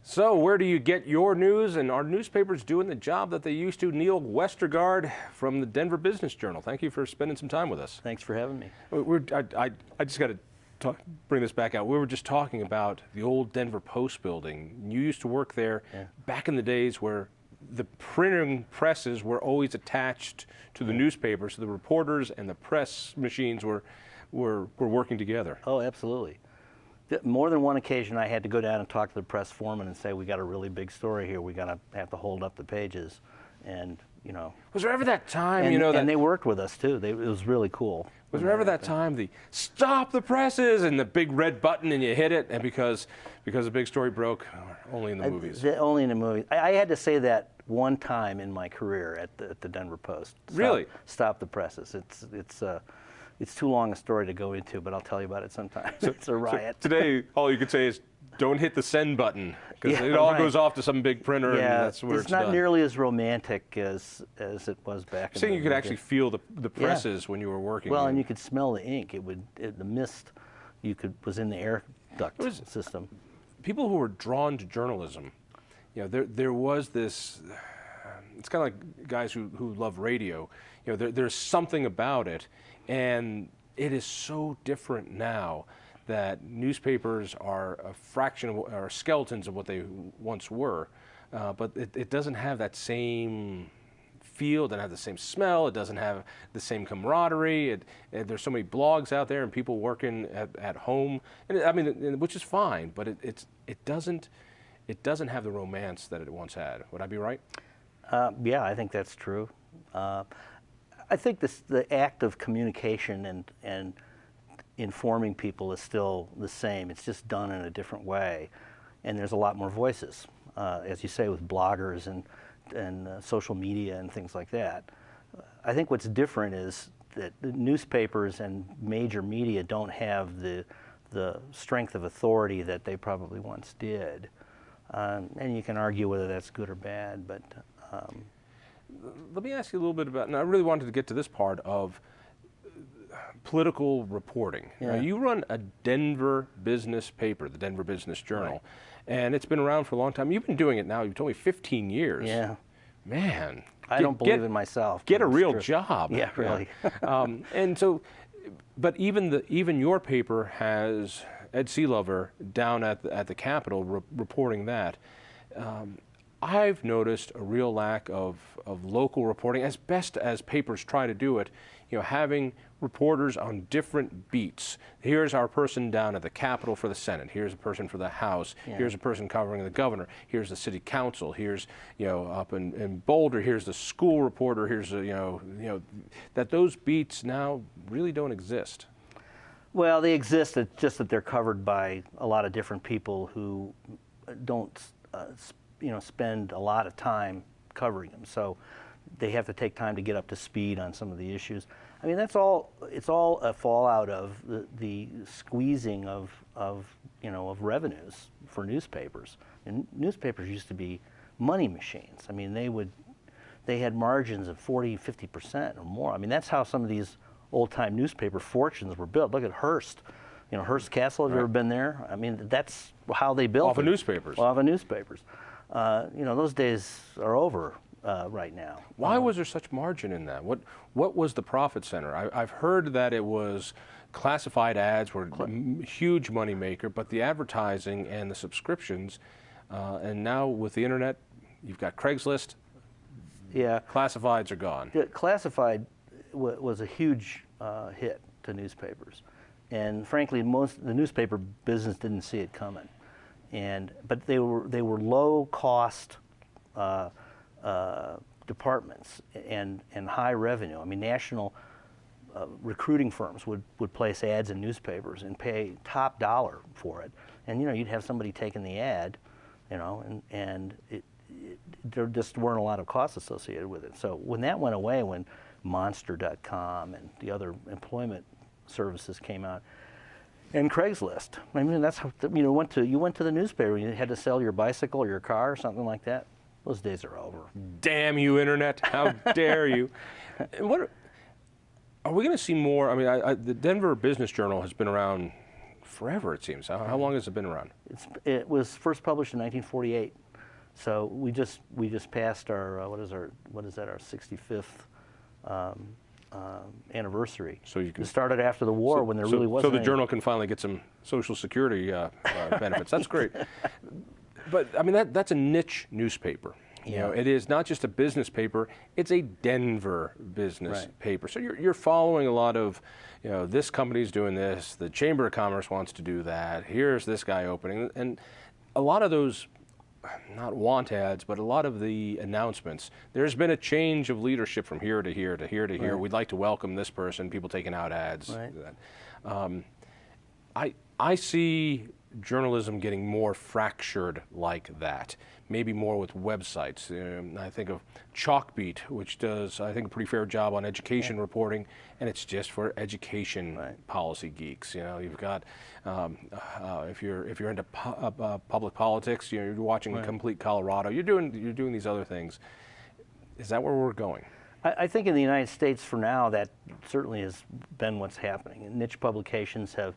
So where do you get your news, and are newspapers doing the job that they used to? Neil Westergaard from the Denver Business Journal. Thank you for spending some time with us. Thanks for having me. I just got to bring this back out. We were just talking about the old Denver Post building. You used to work there back in the days where the printing presses were always attached to the newspapers, so the reporters and the press machines were working together. Oh, absolutely. More than one occasion I had to go down and talk to the press foreman and say, we got a really big story here, we have to hold up the pages. And was there ever that time, and they worked with us too. It was really cool. Was there ever that time, the stop the presses and the big red button and you hit it, and because a big story broke? Only in the movies. Only in the movies. I had to say that one time in my career at the Denver Post. Really? Stop the presses. It's too long a story to go into, but I'll tell you about it sometime. It's a riot. So today, all you could say is, don't hit the send button, because it all goes off to some big printer, and that's where it's not done. nearly as romantic as it was back in the day. You could actually feel the presses when you were working. Well, and you could smell the ink. The mist was in the air duct system. People who were drawn to journalism, there was this. It's kind of like guys who love radio. There's something about it, and it is so different now that newspapers are a fraction or skeletons of what they once were, but it doesn't have that same feel, it doesn't have the same smell, it doesn't have the same camaraderie. There's so many blogs out there and people working at home, and which is fine, but it doesn't have the romance that it once had. Would I be right? Yeah, I think that's true. I think the act of communication and informing people is still the same. It's just done in a different way, and there's a lot more voices, as you say, with bloggers and social media and things like that. I think what's different is that the newspapers and major media don't have the strength of authority that they probably once did, and you can argue whether that's good or bad, but. Let me ask you a little bit about, and I really wanted to get to this part of political reporting. Yeah. You run a Denver business paper, the Denver Business Journal, and it's been around for a long time. You've been doing it now, you've told me 15 years. Yeah. Man. I don't believe in myself. Get a real job. Yeah, really. And so, but even your paper has Ed Seelover down at the Capitol reporting that. I've noticed a real lack of local reporting, as best as papers try to do it, having reporters on different beats. Here's our person down at the Capitol for the Senate. Here's a person for the House. Yeah. Here's a person covering the governor. Here's the city council. Here's, up in Boulder, here's the school reporter. Here's, that those beats now really don't exist. Well, they exist, it's just that they're covered by a lot of different people who don't spend a lot of time covering them, so they have to take time to get up to speed on some of the issues. I mean, it's all a fallout of the squeezing of revenues for newspapers. And newspapers used to be money machines. I mean, they had margins of 40–50% or more. I mean, that's how some of these old-time newspaper fortunes were built. Look at Hearst. Hearst Castle, have you ever been there? I mean, that's how they built Off of newspapers. Off of newspapers. Those days are over right now. Why was there such margin in that? What was the profit center? I've heard that it was classified ads were a huge money maker, but the advertising and the subscriptions, and now with the internet, you've got Craigslist. Yeah. Classifieds are gone. Classified was a huge hit to newspapers, and frankly, the newspaper business didn't see it coming. But they were low cost departments and high revenue. I mean, national recruiting firms would place ads in newspapers and pay top dollar for it. And you'd have somebody taking the ad, and there just weren't a lot of costs associated with it. So when that went away, when Monster.com and the other employment services came out, and Craigslist. I mean, that's how you went to the newspaper. You had to sell your bicycle or your car or something like that. Those days are over. Damn you, internet! How dare you? What are we going to see more? I mean, the Denver Business Journal has been around forever, it seems. How long has it been around? It was first published in 1948. So we just passed our what is that, our 65th anniversary. So you can it started after the war when there really wasn't. So the journal can finally get some Social Security benefits. That's great. But I mean that's a niche newspaper. You know, it is not just a business paper; it's a Denver business paper. So you're following a lot of, you know, this company's doing this, the Chamber of Commerce wants to do that. Here's this guy opening, and a lot of those, not want ads, but a lot of the announcements. There's been a change of leadership from here to here to here to here. We'd like to welcome this person. People taking out ads. I see journalism getting more fractured like that. Maybe more with websites. I think of Chalkbeat, which does, I think, a pretty fair job on education reporting, and it's just for education policy geeks. You know, you've got if you're into public politics, you know, you're watching Complete Colorado. You're doing these other things. Is that where we're going? I think in the United States, for now, that certainly has been what's happening. And niche publications have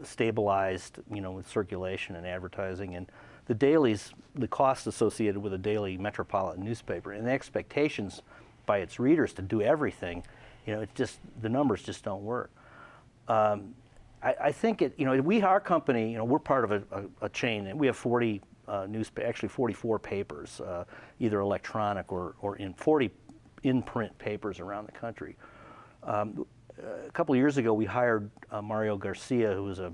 stabilized, you know, with circulation and advertising, and the dailies, the costs associated with a daily metropolitan newspaper, and the expectations by its readers to do everything, you know, it's just, the numbers just don't work. I think you know, our company, you know, we're part of a chain, and we have 40 actually 44 papers, either electronic or in 40 in-print papers around the country. A couple of years ago, we hired Mario Garcia, who was a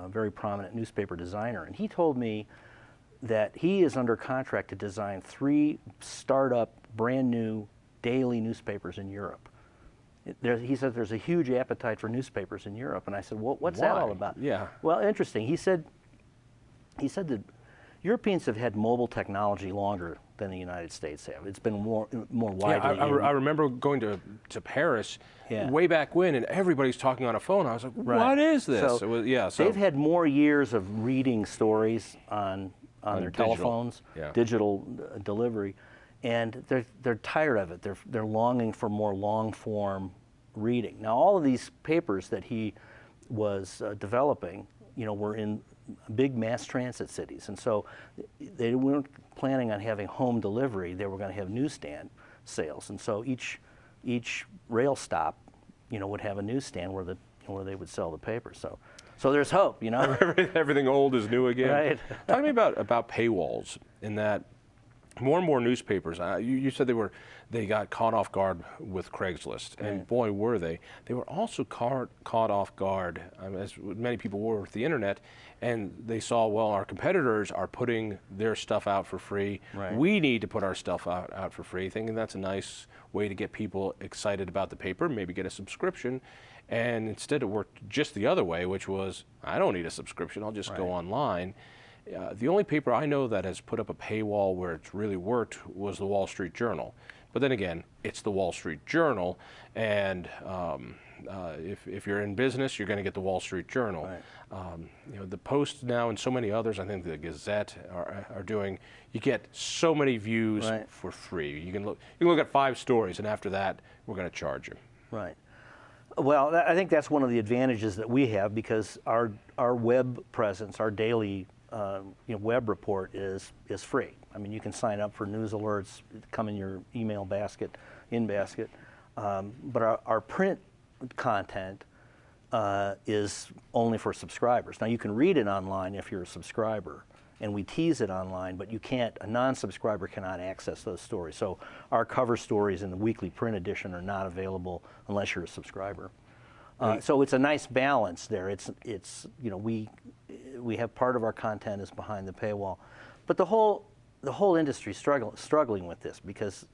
very prominent newspaper designer, and he told me that he is under contract to design 3 startup, brand new daily newspapers in Europe. He said there's a huge appetite for newspapers in Europe, and I said, well, what's that all about? Yeah. Well, interesting. He said that Europeans have had mobile technology longer than the United States have. It's been more widely. I remember going to Paris way back when, and everybody's talking on a phone. I was like, what is this? So, they've had more years of reading stories on their telephones, digital delivery, and they're tired of it. They're longing for more long-form reading. Now, all of these papers that he was developing, you know, were in big mass transit cities, and so they weren't planning on having home delivery. They were going to have newsstand sales, and so each rail stop, you know, would have a newsstand where they would sell the paper. So there's hope, you know. Everything old is new again. Right. Talk to me about paywalls. In that, more and more newspapers. You said they got caught off guard with Craigslist, and boy, were they! They were also caught off guard, as many people were with the internet, and they saw, well, our competitors are putting their stuff out for free. We need to put our stuff out for free, thinking that's a nice way to get people excited about the paper, maybe get a subscription. And instead it worked just the other way, which was, I don't need a subscription, I'll just go online. The only paper I know that has put up a paywall where it's really worked was the Wall Street Journal. But then again, it's the Wall Street Journal, and if you're in business, you're going to get the Wall Street Journal. You know, the Post now and so many others, I think the Gazette are doing. You get so many views for free. You can look at 5 stories, and after that, we're going to charge you. Right. Well, I think that's one of the advantages that we have, because our web presence, our daily web report is free. I mean, you can sign up for news alerts, come in your email basket, but our print content is only for subscribers. Now, you can read it online if you're a subscriber, and we tease it online, but you can't, a non-subscriber cannot access those stories. So our cover stories in the weekly print edition are not available unless you're a subscriber. So it's a nice balance there. It's you know, we have part of our content is behind the paywall, but the whole industry is struggling with this, because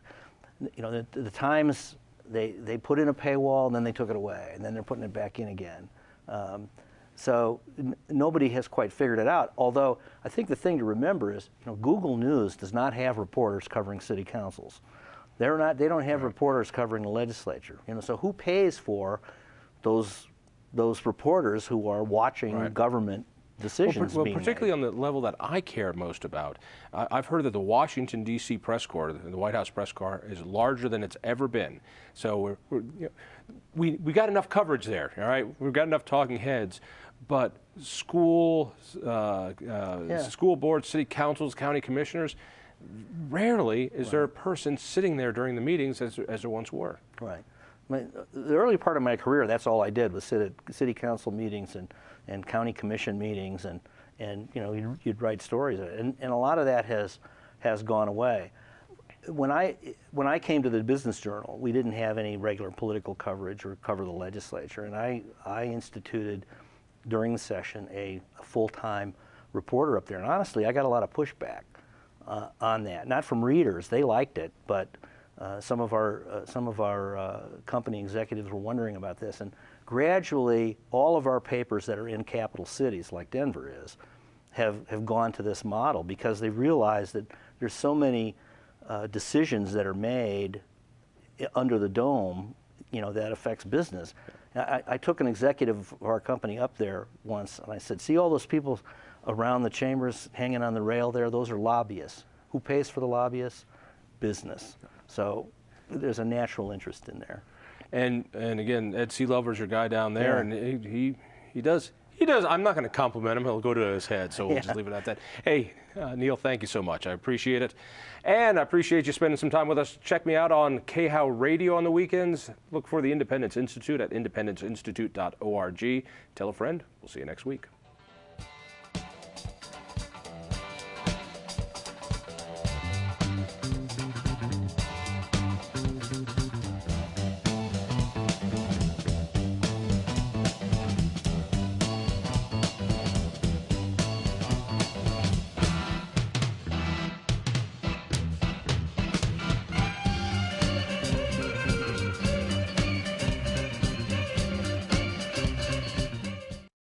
you know the Times, they put in a paywall and then they took it away, and then they're putting it back in again. So nobody has quite figured it out. Although I think the thing to remember is, you know, Google News does not have reporters covering city councils. They don't have reporters covering the legislature. You know, so who pays for those reporters who are watching government decisions well, being particularly made. on the level that I care most about. I've heard that the Washington, D.C. press corps, the White House press corps, is larger than it's ever been. So we got enough coverage there, all right? We've got enough talking heads. But school boards, city councils, county commissioners, rarely is there a person sitting there during the meetings as there once were. Right. The early part of my career, that's all I did was sit at city council meetings and county commission meetings, and you know, you'd write stories, and a lot of that has gone away. When I came to the Business Journal, we didn't have any regular political coverage or cover the legislature, and I instituted during the session a full-time reporter up there, and honestly, I got a lot of pushback on that. Not from readers; they liked it, but some of our company executives were wondering about this, and gradually, all of our papers that are in capital cities, like Denver is, have gone to this model because they realize that there's so many decisions that are made under the dome, you know, that affects business. I took an executive of our company up there once, and I said, "See all those people around the chambers hanging on the rail there? Those are lobbyists. Who pays for the lobbyists? Business." So there's a natural interest in there. And again, Ed Seelover's your guy down there, Yeah. and he does. I'm not going to compliment him. He'll go to his head, so we'll just leave it at that. Hey, Neil, thank you so much. I appreciate it. And I appreciate you spending some time with us. Check me out on KHOW Radio on the weekends. Look for the Independence Institute at independenceinstitute.org. Tell a friend. We'll see you next week.